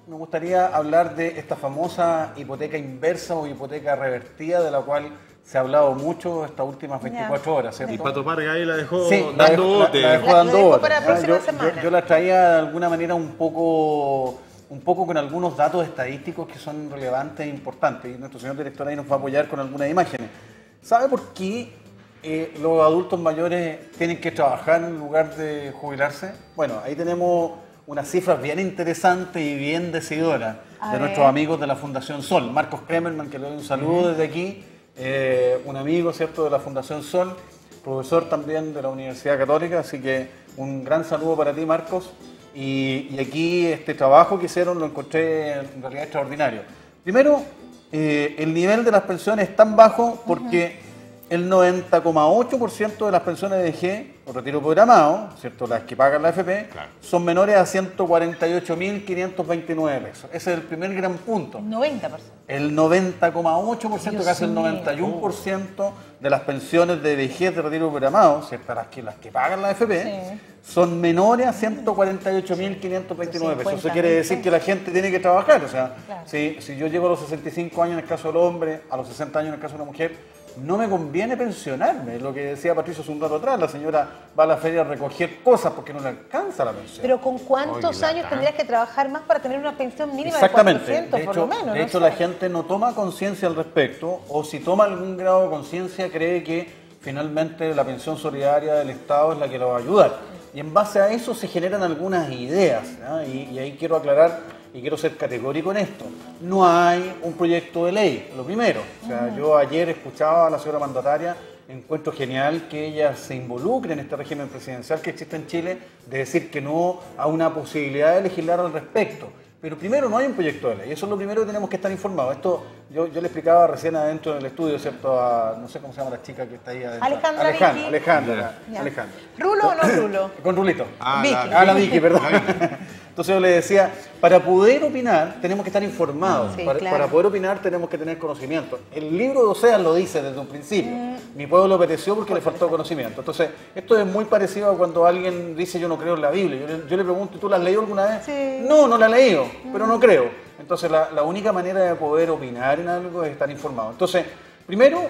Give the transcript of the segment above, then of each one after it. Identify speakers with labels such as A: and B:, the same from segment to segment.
A: Me gustaría hablar de esta famosa hipoteca inversa o hipoteca revertida, de la cual se ha hablado mucho estas últimas 24 horas, ¿cierto?
B: Y Pato Parga ahí la dejó
A: Sí,
B: dando bote.
A: la dejó dando bote.
C: Para la próxima semana.
A: Yo la traía de alguna manera un poco con algunos datos estadísticos que son relevantes e importantes. Y nuestro señor director ahí nos va a apoyar con algunas imágenes. ¿Sabe por qué los adultos mayores tienen que trabajar en lugar de jubilarse? Bueno, ahí tenemos unas cifras bien interesantes y bien decidoras de nuestros amigos de la Fundación Sol. Marcos Kremerman, que le doy un saludo desde aquí, un amigo, ¿cierto?, de la Fundación Sol, profesor también de la Universidad Católica, así que un gran saludo para ti, Marcos. Y aquí este trabajo que hicieron lo encontré en realidad extraordinario. Primero, el nivel de las pensiones es tan bajo porque el 90,8% de las pensiones de vejez o retiro programado, ¿cierto?, las que pagan la AFP, son menores a 148.529 pesos. Ese es el primer gran punto.
C: El 90%.
A: El 90,8%, casi el 91% de las pensiones de vejez de retiro programado, ¿cierto?, las que pagan la AFP, son menores a 148.529 pesos. Eso quiere decir que la gente tiene que trabajar. O sea, si yo llego a los 65 años en el caso del hombre, a los 60 años en el caso de una mujer, no me conviene pensionarme. Lo que decía Patricio hace un rato atrás, la señora va a la feria a recoger cosas porque no le alcanza la pensión.
C: Pero ¿con cuántos años tendrías que trabajar más para tener una pensión mínima
A: Exactamente.
C: de 400 por lo menos?
A: De hecho, la gente no toma conciencia al respecto, o si toma algún grado de conciencia cree que finalmente la pensión solidaria del Estado es la que lo va a ayudar. Y en base a eso se generan algunas ideas, ¿no? Y ahí quiero aclarar y quiero ser categórico en esto. No hay un proyecto de ley, lo primero. O sea, yo ayer escuchaba a la señora mandataria, encuentro genial que ella se involucre en este régimen presidencial que existe en Chile, de decir que no a una posibilidad de legislar al respecto. Pero primero, no hay un proyecto de ley. Eso es lo primero que tenemos que estar informados. Esto yo le explicaba recién adentro del estudio, ¿cierto? A, no sé cómo se llama la chica que está ahí adentro. Alejandra.
C: ¿Rulo o no Rulo?
A: Con Rulito.
C: Vicky.
A: La Vicky, perdón. Entonces yo le decía, para poder opinar tenemos que estar informados. Para poder opinar tenemos que tener conocimiento. El libro de Oseas lo dice desde un principio. Mi pueblo pereció porque le faltó conocimiento. Entonces, esto es muy parecido a cuando alguien dice yo no creo en la Biblia. Yo le pregunto, ¿tú la has leído alguna vez?
C: Sí.
A: No la he leído, pero no creo. Entonces, la única manera de poder opinar en algo es estar informado. Entonces, primero,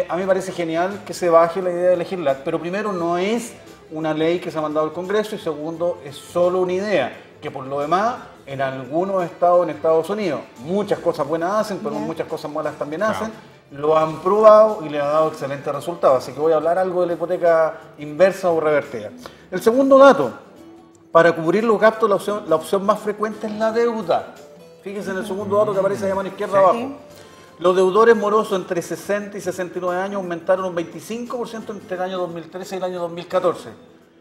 A: a mí me parece genial que se baje la idea de legislar, pero primero no es una ley que se ha mandado al Congreso y segundo, es solo una idea, que por lo demás, en algunos estados en Estados Unidos, muchas cosas buenas hacen, pero muchas cosas malas también hacen, lo han probado y le ha dado excelentes resultados. Así que voy a hablar algo de la hipoteca inversa o revertida. El segundo dato, para cubrir los gastos la opción más frecuente es la deuda. Fíjense en el segundo dato que aparece ahí a mano izquierda abajo. Los deudores morosos entre 60 y 69 años aumentaron un 25% entre el año 2013 y el año 2014.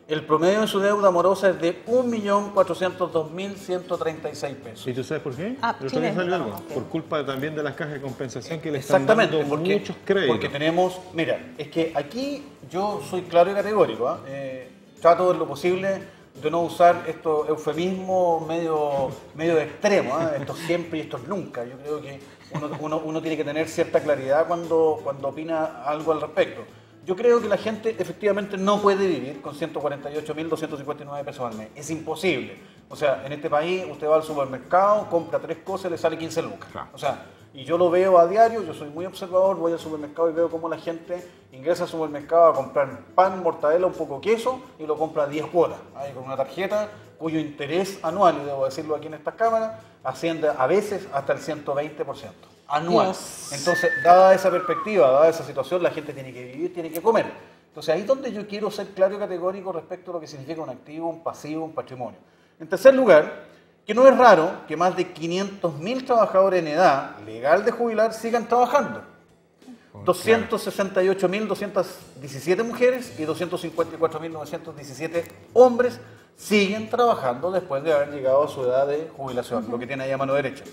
A: El promedio de su deuda morosa es de 1.402.136 pesos.
B: ¿Y tú sabes por qué?
C: Chile,
B: salió algo.
C: okay.
B: Por culpa también de las cajas de compensación que le están dando muchos créditos.
A: Porque tenemos, mira, es que aquí yo soy claro y categórico. Trato de lo posible de no usar estos eufemismos medio extremos, estos siempre y estos nunca. Yo creo que uno tiene que tener cierta claridad cuando opina algo al respecto. Yo creo que la gente efectivamente no puede vivir con 148.259 pesos al mes. Es imposible. O sea, en este país usted va al supermercado, compra 3 cosas y le sale 15 lucas. O sea, y yo lo veo a diario, yo soy muy observador, voy al supermercado y veo cómo la gente ingresa al supermercado a comprar pan, mortadela, un poco de queso y lo compra a 10 cuotas. Ahí con una tarjeta cuyo interés anual, y debo decirlo aquí en estas cámaras, asciende a veces hasta el 120% anual.
C: Dios.
A: Entonces, dada esa perspectiva, dada esa situación, la gente tiene que vivir, tiene que comer. Entonces, ahí es donde yo quiero ser claro y categórico respecto a lo que significa un activo, un pasivo, un patrimonio. En tercer lugar, que no es raro que más de 500.000 trabajadores en edad legal de jubilar sigan trabajando. 268.217 mujeres y 254.917 hombres siguen trabajando después de haber llegado a su edad de jubilación, lo que tiene ahí a mano derecha.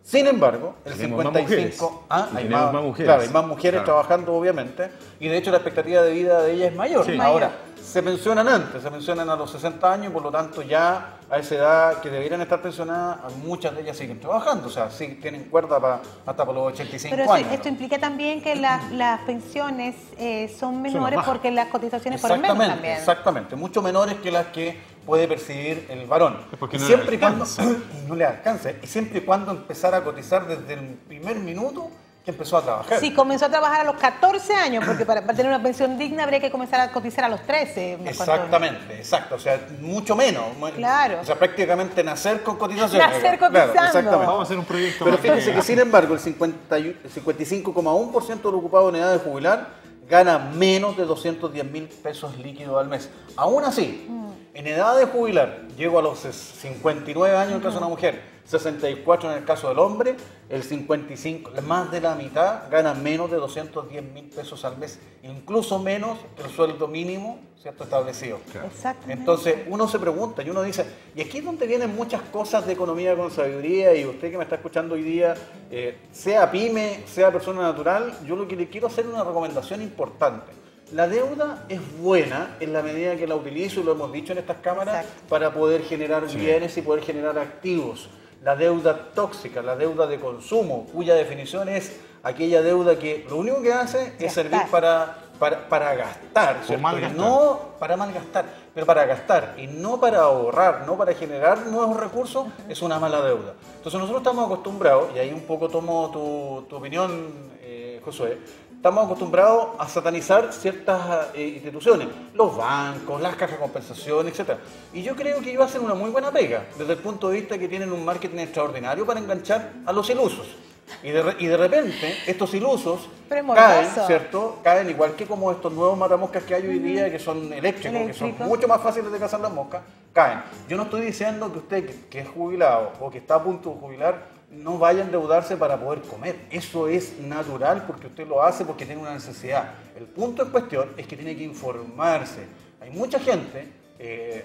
A: Sin embargo, el 55... hay más mujeres. Claro, hay más mujeres trabajando, obviamente, y de hecho la expectativa de vida de ellas es mayor.
B: Sí.
A: Ahora, se pensionan antes, se pensionan a los 60 años, por lo tanto ya a esa edad que deberían estar pensionadas, muchas de ellas siguen trabajando, o sea, sí tienen cuerda hasta por los 85
C: Pero
A: años.
C: esto implica también que las pensiones son menores porque las cotizaciones fueron menos también.
A: Exactamente, mucho menores que las que puede percibir el varón.
B: Porque no
A: siempre y
B: le
A: cuando
B: alcanza.
A: no le alcanza, y siempre y cuando empezar a cotizar desde el primer minuto que empezó a trabajar.
C: Sí, comenzó a trabajar a los 14 años, porque para tener una pensión digna habría que comenzar a cotizar a los 13.
A: Exactamente, exacto, o sea, mucho menos.
C: Claro.
A: O sea, prácticamente nacer con cotizaciones.
C: Nacer
A: Claro,
C: cotizando.
A: exactamente.
B: Vamos a hacer un proyecto
A: Pero
B: más
A: fíjense que sin embargo el 55,1% de los ocupados en edad de jubilar gana menos de 210.000 pesos líquidos al mes. Aún así, en edad de jubilar, llego a los 59 años en el caso de una mujer, 64 en el caso del hombre, el 55, más de la mitad gana menos de 210.000 pesos al mes, incluso menos que el sueldo mínimo, ¿cierto?, establecido.
C: Exactamente.
A: Entonces uno se pregunta y uno dice, y aquí es donde vienen muchas cosas de economía con sabiduría, y usted que me está escuchando hoy día, sea pyme, sea persona natural, yo lo que le quiero hacer es una recomendación importante. La deuda es buena en la medida que la utilizo, y lo hemos dicho en estas cámaras,
C: Exacto.
A: para poder generar bienes y poder generar activos. La deuda tóxica, la deuda de consumo, cuya definición es aquella deuda que lo único que hace es servir para gastar, ¿cierto?
B: malgastar.
A: Y no para malgastar, pero para gastar y no para ahorrar, no para generar nuevos recursos, es una mala deuda. Entonces nosotros estamos acostumbrados, y ahí un poco tomo tu opinión, Josué, estamos acostumbrados a satanizar ciertas instituciones, los bancos, las cajas de compensación, etc. Y yo creo que iba a ser una muy buena pega, desde el punto de vista que tienen un marketing extraordinario para enganchar a los ilusos. Y de repente, estos ilusos caen, ¿cierto? Caen igual que como estos nuevos matamoscas que hay hoy día, que son eléctricos, que son mucho más fáciles de cazar las moscas, caen. Yo no estoy diciendo que usted, que es jubilado o que está a punto de jubilar, no vaya a endeudarse para poder comer. Eso es natural porque usted lo hace porque tiene una necesidad. El punto en cuestión es que tiene que informarse. Hay mucha gente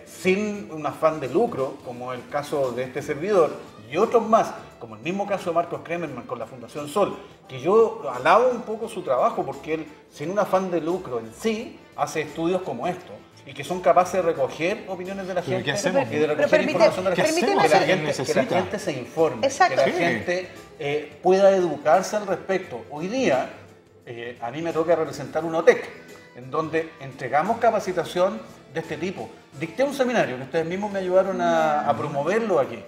A: sin un afán de lucro, como el caso de este servidor, y otros más, como el mismo caso de Marcos Kremerman con la Fundación Sol, que yo alabo un poco su trabajo porque él, sin un afán de lucro en sí, hace estudios como estos, y que son capaces de recoger opiniones de la gente
B: ¿qué hacemos?
A: y de recoger información de la gente, que la
B: necesita?
A: gente se informe,
C: Exacto.
A: que la gente pueda educarse al respecto. Hoy día, a mí me toca representar una OTEC, en donde entregamos capacitación de este tipo. Dicté un seminario que ustedes mismos me ayudaron a promoverlo aquí.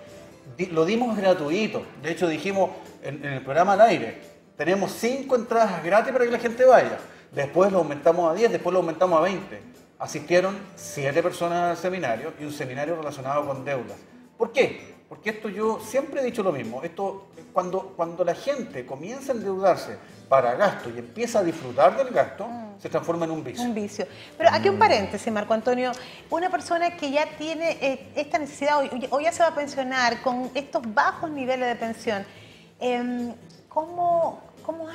A: Lo dimos gratuito. De hecho, dijimos en el programa al aire, tenemos 5 entradas gratis para que la gente vaya. Después lo aumentamos a 10, después lo aumentamos a 20. Asistieron 7 personas al seminario, y un seminario relacionado con deudas. ¿Por qué? Porque esto, yo siempre he dicho lo mismo, esto cuando la gente comienza a endeudarse para gasto y empieza a disfrutar del gasto, se transforma en un vicio.
C: Un vicio. Pero aquí un paréntesis, Marco Antonio. Una persona que ya tiene esta necesidad o ya se va a pensionar con estos bajos niveles de pensión, ¿cómo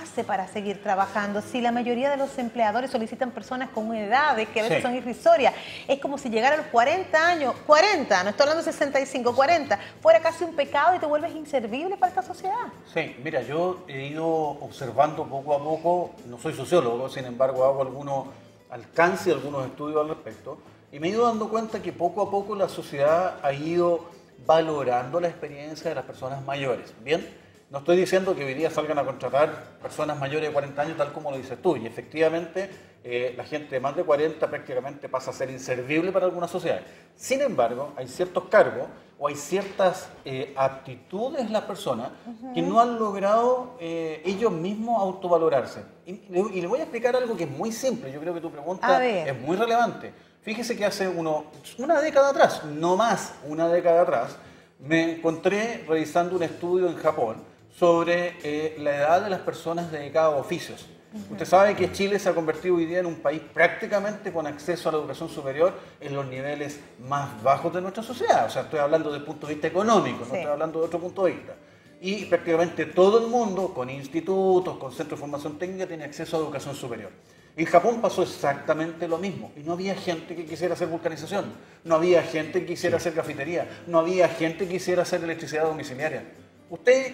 C: hace para seguir trabajando? Si la mayoría de los empleadores solicitan personas con edades que a veces son irrisorias, es como si llegara a los 40 años, 40, no estoy hablando de 65, 40, fuera casi un pecado y te vuelves inservible para esta sociedad.
A: Sí, mira, yo he ido observando poco a poco, no soy sociólogo, sin embargo hago algunos alcances, algunos estudios al respecto, y me he ido dando cuenta que poco a poco la sociedad ha ido valorando la experiencia de las personas mayores. Bien, no estoy diciendo que hoy día salgan a contratar personas mayores de 40 años tal como lo dices tú, y efectivamente la gente de más de 40 prácticamente pasa a ser inservible para algunas sociedades. Sin embargo, hay ciertos cargos o hay ciertas aptitudes en las personas que no han logrado ellos mismos autovalorarse. Y le voy a explicar algo que es muy simple, yo creo que tu pregunta es muy relevante. Fíjese que hace una década atrás, no más, una década atrás, me encontré revisando un estudio en Japón sobre la edad de las personas dedicadas a oficios. Usted sabe que Chile se ha convertido hoy día en un país prácticamente con acceso a la educación superior en los niveles más bajos de nuestra sociedad. O sea, estoy hablando desde el punto de vista económico, no estoy hablando de otro punto de vista. Y prácticamente todo el mundo, con institutos, con centros de formación técnica, tiene acceso a educación superior. En Japón pasó exactamente lo mismo, y no había gente que quisiera hacer vulcanización, no había gente que quisiera hacer cafetería, no había gente que quisiera hacer electricidad domiciliaria. ¿Usted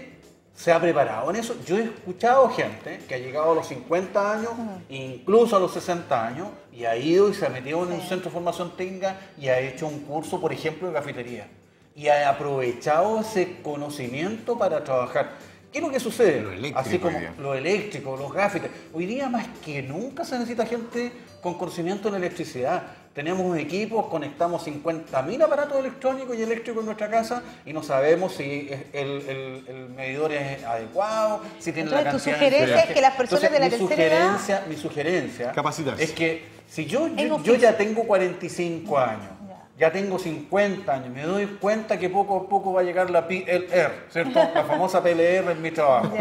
A: se ha preparado en eso? Yo he escuchado gente que ha llegado a los 50 años, incluso a los 60 años, y ha ido y se ha metido en un centro de formación técnica y ha hecho un curso, por ejemplo, de cafetería, y ha aprovechado ese conocimiento para trabajar. ¿Qué es lo que sucede? Así como lo eléctrico, los gaffetes. Hoy día más que nunca se necesita gente con conocimiento en electricidad. tenemos equipos, conectamos 50.000 aparatos electrónicos y eléctricos en nuestra casa y no sabemos si el medidor es adecuado, si tiene la cantidad de...
C: Tu sugerencia es que las personas de la tercera edad...
A: Mi sugerencia
B: capacitarse.
A: es que si yo ya tengo 45 años, ya tengo 50 años, me doy cuenta que poco a poco va a llegar la PLR, ¿cierto? La famosa PLR en mi trabajo.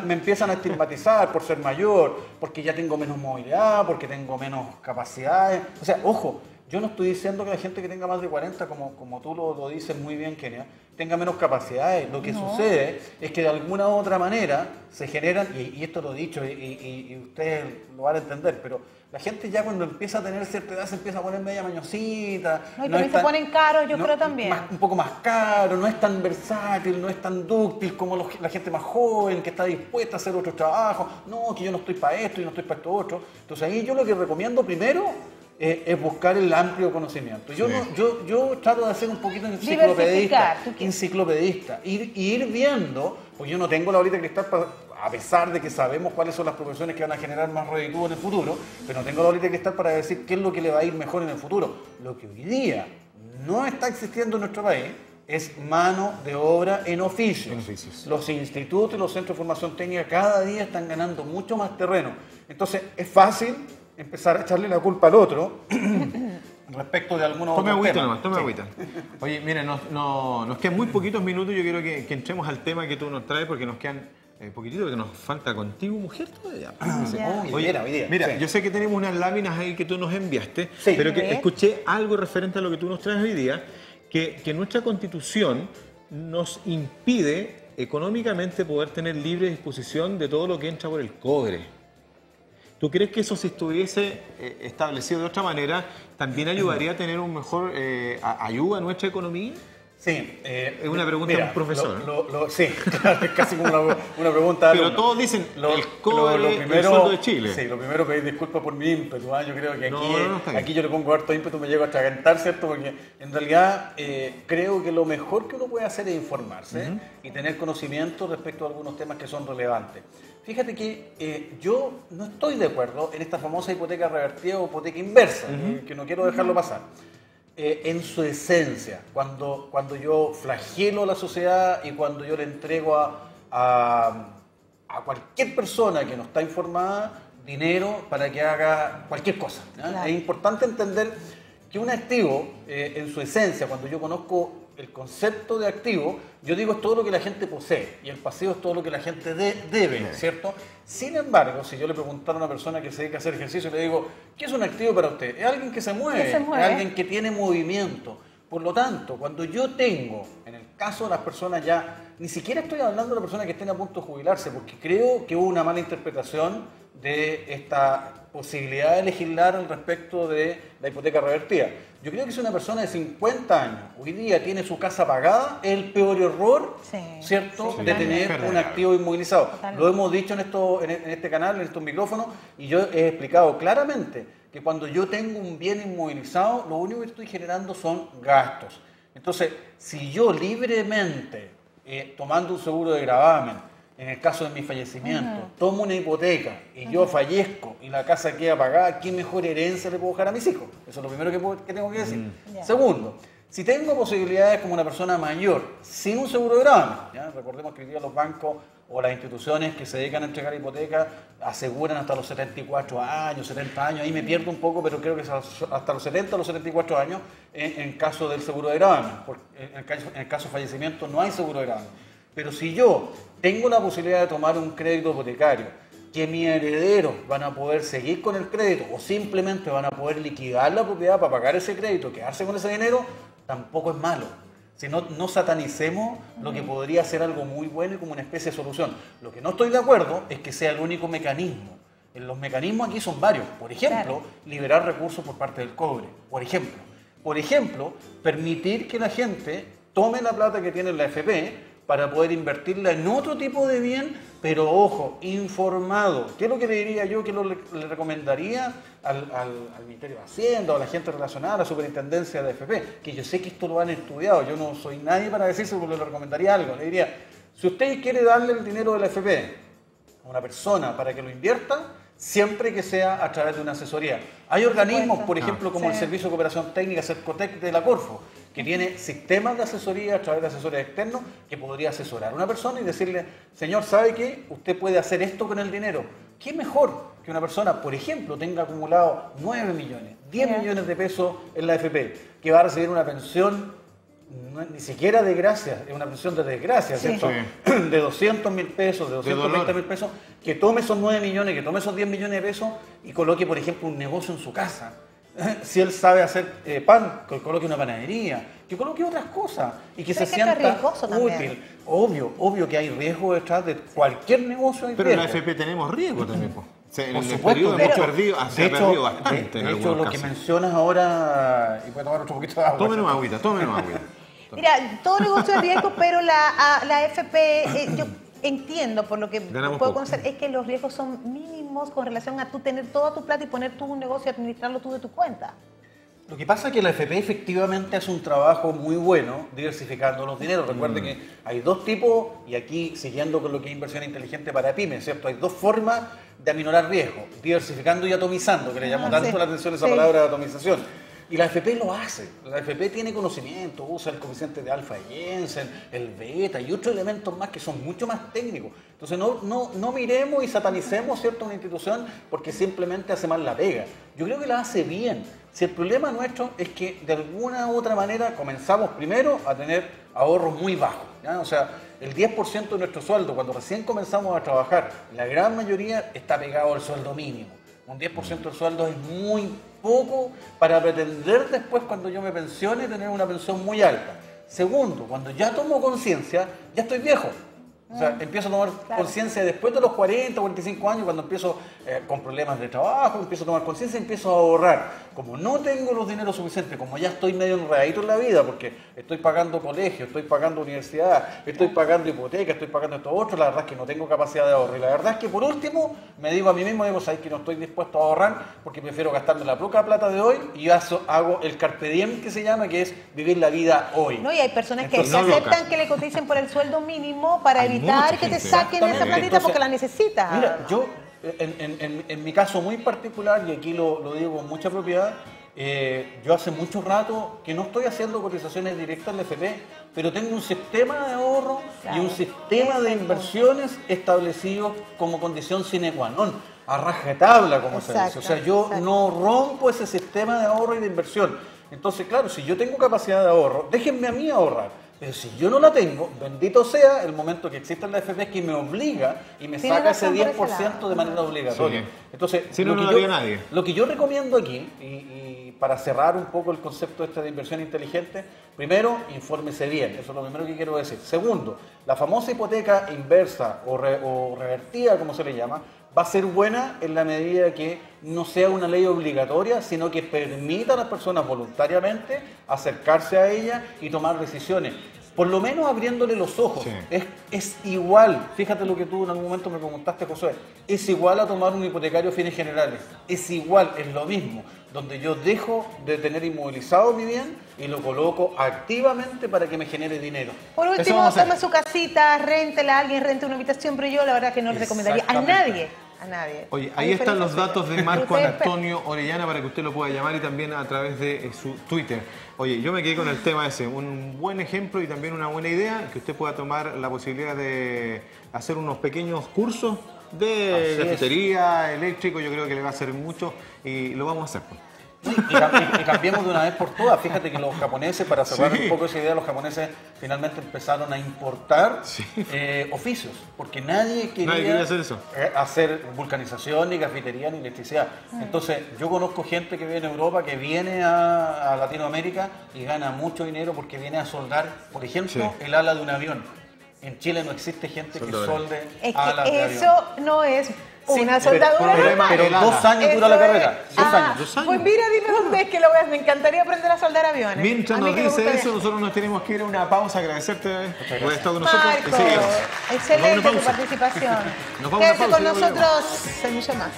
A: Me empiezan a estigmatizar por ser mayor, porque ya tengo menos movilidad, porque tengo menos capacidades. O sea, ojo, yo no estoy diciendo que la gente que tenga más de 40, como tú lo dices muy bien, Kenia, tenga menos capacidades. Lo que sucede es que de alguna u otra manera se generan, y esto lo he dicho y ustedes lo van a entender, pero la gente ya cuando empieza a tener cierta edad se empieza a poner media mañosita.
C: No, y también se ponen caros, yo creo también.
A: Un poco más caro, no es tan versátil, no es tan dúctil como la gente más joven que está dispuesta a hacer otro trabajo. No, que yo no estoy para esto y no estoy para esto otro. Entonces ahí yo lo que recomiendo primero es buscar el amplio conocimiento. Yo trato de hacer un poquito enciclopedista, ir viendo, pues yo no tengo la bolita de cristal a pesar de que sabemos cuáles son las profesiones que van a generar más reditúo en el futuro, pero no tengo la bolita de cristal para decir qué es lo que le va a ir mejor en el futuro. Lo que hoy día no está existiendo en nuestro país es mano de obra en oficios. Los institutos y los centros de formación técnica cada día están ganando mucho más terreno. Entonces es fácil empezar a echarle la culpa al otro respecto de algunos otros temas.
B: Tome agüita. Oye, mire, nos quedan muy poquitos minutos. Yo quiero que entremos al tema que tú nos traes porque nos quedan poquitito, porque nos falta contigo, mujer, todavía.
A: Hoy día.
B: Mira, yo sé que tenemos unas láminas ahí que tú nos enviaste, pero que escuché algo referente a lo que tú nos traes hoy día, que nuestra Constitución nos impide económicamente poder tener libre disposición de todo lo que entra por el cobre. ¿Tú crees que eso, si estuviese establecido de otra manera, también ayudaría a tener un mejor ayuda a nuestra economía?
A: Sí.
B: Es una pregunta de un profesor.
A: Sí, claro, es casi como una pregunta.
B: Pero todos dicen el cobre, el sueldo de Chile.
A: Sí, lo primero pedir disculpas por mi ímpetu. Yo creo que aquí yo le pongo harto ímpetu, me llego a atragantar, ¿cierto? Porque en realidad creo que lo mejor que uno puede hacer es informarse y tener conocimiento respecto a algunos temas que son relevantes. Fíjate que yo no estoy de acuerdo en esta famosa hipoteca revertida o hipoteca inversa, que no quiero dejarlo pasar. En su esencia, cuando yo flagelo a la sociedad y cuando yo le entrego a cualquier persona que no está informada dinero para que haga cualquier cosa. Claro. Es importante entender que un activo, en su esencia, cuando yo conozco el concepto de activo, yo digo es todo lo que la gente posee y el pasivo es todo lo que la gente debe, ¿cierto? Sin embargo, si yo le preguntara a una persona que se dedica a hacer ejercicio y le digo, ¿qué es un activo para usted? Es alguien que se mueve, es alguien que tiene movimiento. Por lo tanto, cuando yo tengo, en el caso de las personas ya, ni siquiera estoy hablando de las personas que estén a punto de jubilarse, porque creo que hubo una mala interpretación de esta posibilidad de legislar al respecto de la hipoteca revertida. Yo creo que si una persona de 50 años hoy día tiene su casa pagada, es el peor error, ¿cierto?, de tener un activo inmovilizado. Lo hemos dicho en este canal, en estos micrófonos, y yo he explicado claramente que cuando yo tengo un bien inmovilizado, lo único que estoy generando son gastos. Entonces, si yo libremente, tomando un seguro de gravamen, en el caso de mi fallecimiento, tomo una hipoteca y yo fallezco y la casa queda pagada, ¿qué mejor herencia le puedo dejar a mis hijos? Eso es lo primero que tengo que decir. Segundo, si tengo posibilidades como una persona mayor, sin un seguro de gravamen, recordemos que hoy día los bancos o las instituciones que se dedican a entregar hipotecas aseguran hasta los 74 años, 70 años, ahí me pierdo un poco, pero creo que es hasta los 70 o los 74 años en caso del seguro de gravamen, porque en el caso de fallecimiento no hay seguro de gravamen. Pero si yo tengo la posibilidad de tomar un crédito hipotecario, que mis herederos van a poder seguir con el crédito o simplemente van a poder liquidar la propiedad para pagar ese crédito, quedarse con ese dinero, tampoco es malo. Si no satanicemos lo que podría ser algo muy bueno y como una especie de solución. Lo que no estoy de acuerdo es que sea el único mecanismo. Los mecanismos aquí son varios. Por ejemplo, liberar recursos por parte del cobre. Por ejemplo, permitir que la gente tome la plata que tiene en la AFP para poder invertirla en otro tipo de bien, pero ojo, informado. ¿Qué es lo que le diría yo, que le recomendaría al Ministerio de Hacienda o a la gente relacionada a la superintendencia de AFP? Que yo sé que esto lo han estudiado, yo no soy nadie para decirse, pero le recomendaría algo. Le diría, si usted quiere darle el dinero de la AFP a una persona para que lo invierta, siempre que sea a través de una asesoría. Hay organismos, por ejemplo, como el Servicio de Cooperación Técnica, Cercotec de la Corfo, que tiene sistemas de asesoría a través de asesores externos que podría asesorar a una persona y decirle, señor, ¿sabe qué? Usted puede hacer esto con el dinero. ¿Qué mejor que una persona, por ejemplo, tenga acumulado 9 millones, 10 millones de pesos en la AFP, que va a recibir una pensión ni siquiera de gracia, es una pensión de desgracia, ¿cierto? De 200.000 pesos, de 220.000 pesos, que tome esos 9 millones, que tome esos 10 millones de pesos y coloque, por ejemplo, un negocio en su casa. Si él sabe hacer pan, que coloque una panadería, que coloque otras cosas y que se sienta útil. Obvio que hay riesgo detrás de cualquier negocio.
B: Pero en la AFP tenemos riesgo también, pues. En el periodo hemos perdido, se ha perdido bastante.
A: De hecho, lo que mencionas ahora, y voy a tomar otro poquito de agua.
B: Tómenos agüita.
C: Mira, todo negocio es riesgo, pero la AFP, yo entiendo por lo que puedo conocer, es que los riesgos son mínimos con relación a tú tener toda tu plata y poner tú un negocio y administrarlo tú de tu cuenta.
A: Lo que pasa es que la AFP efectivamente hace un trabajo muy bueno diversificando los dineros. Recuerden que hay dos tipos, y aquí siguiendo con lo que es inversión inteligente para pymes, ¿cierto? Hay dos formas de aminorar riesgo, diversificando y atomizando, que le llamó tanto la atención esa palabra de atomización. Y la AFP lo hace. La AFP tiene conocimiento, usa el coeficiente de alfa de Jensen, el beta y otros elementos más que son mucho más técnicos. Entonces no miremos y satanicemos, ¿cierto?, una institución porque simplemente hace mal la pega. Yo creo que la hace bien. Si el problema nuestro es que de alguna u otra manera comenzamos primero a tener ahorros muy bajos, ¿ya? O sea, el 10% de nuestro sueldo cuando recién comenzamos a trabajar, la gran mayoría está pegado al sueldo mínimo. Un 10% del sueldo es muy poco para pretender después, cuando yo me pensione, tener una pensión muy alta. Segundo, cuando ya tomo conciencia, ya estoy viejo. O sea, empiezo a tomar conciencia después de los 40, 45 años, cuando empiezo con problemas de trabajo, empiezo a tomar conciencia y empiezo a ahorrar. Como no tengo los dineros suficientes, como ya estoy medio enredadito en la vida, porque estoy pagando colegio, estoy pagando universidad, estoy pagando hipoteca, estoy pagando esto otro, la verdad es que no tengo capacidad de ahorro. Y la verdad es que por último, me digo a mí mismo, sabes que no estoy dispuesto a ahorrar porque prefiero gastarme la poca plata de hoy y hago el carpe diem que se llama, que es vivir la vida hoy.
C: No, y hay personas que aceptan que le coticen por el sueldo mínimo para evitar que te saquen esa platita porque la necesitas.
A: Mira, yo, en mi caso muy particular, y aquí lo digo con mucha propiedad, yo hace mucho rato que no estoy haciendo cotizaciones directas en la AFP, pero tengo un sistema de ahorro y un sistema de inversiones establecido como condición sine qua non, a rajatabla, como se dice. O sea, yo no rompo ese sistema de ahorro y de inversión. Entonces, claro, si yo tengo capacidad de ahorro, déjenme a mí ahorrar. Pero si yo no la tengo, bendito sea el momento que exista en la AFP que me obliga y me saca ese 10% de manera obligatoria.
B: Sí.
A: Entonces,
B: si no lo haría nadie.
A: Lo que yo recomiendo aquí, y para cerrar un poco el concepto de inversión inteligente, primero, infórmese bien, eso es lo primero que quiero decir. Segundo, la famosa hipoteca inversa o revertida, como se le llama, va a ser buena en la medida que no sea una ley obligatoria, sino que permita a las personas voluntariamente acercarse a ella y tomar decisiones. Por lo menos abriéndole los ojos. Sí. Es igual, fíjate lo que tú en algún momento me preguntaste, Josué, es igual a tomar un hipotecario a fines generales. Es igual, es lo mismo, donde yo dejo de tener inmovilizado mi bien y lo coloco activamente para que me genere dinero.
C: Por último, tome su casita, réntela a alguien, rente una habitación, pero yo la verdad que no le recomendaría a nadie.
B: Oye, ahí están los datos de Marco Antonio Orellana para que usted lo pueda llamar y también a través de su Twitter. Oye, yo me quedé con el tema ese, un buen ejemplo y también una buena idea, que usted pueda tomar la posibilidad de hacer unos pequeños cursos de cafetería, eléctrico, yo creo que le va a servir mucho y lo vamos a hacer. Pues.
A: Y cambiemos de una vez por todas. Fíjate que los japoneses, para cerrar un poco esa idea, los japoneses finalmente empezaron a importar oficios, porque nadie quería
B: hacer eso.
A: Hacer vulcanización, ni cafetería, ni electricidad. Entonces, yo conozco gente que vive en Europa, que viene a Latinoamérica y gana mucho dinero porque viene a soldar, por ejemplo, el ala de un avión. En Chile no existe gente que solde alas de avión.
C: Eso no es una soldadura normal.
A: Pero 2 años dura la carrera. 2 años.
C: Pues mira, dime dónde es que lo ves. Me encantaría aprender a soldar aviones.
B: Mientras nos dice eso, nosotros nos tenemos que ir a una pausa. Agradecerte por estar con nosotros.
C: Marco, excelente tu participación. Quédate con nosotros. Hay mucho más.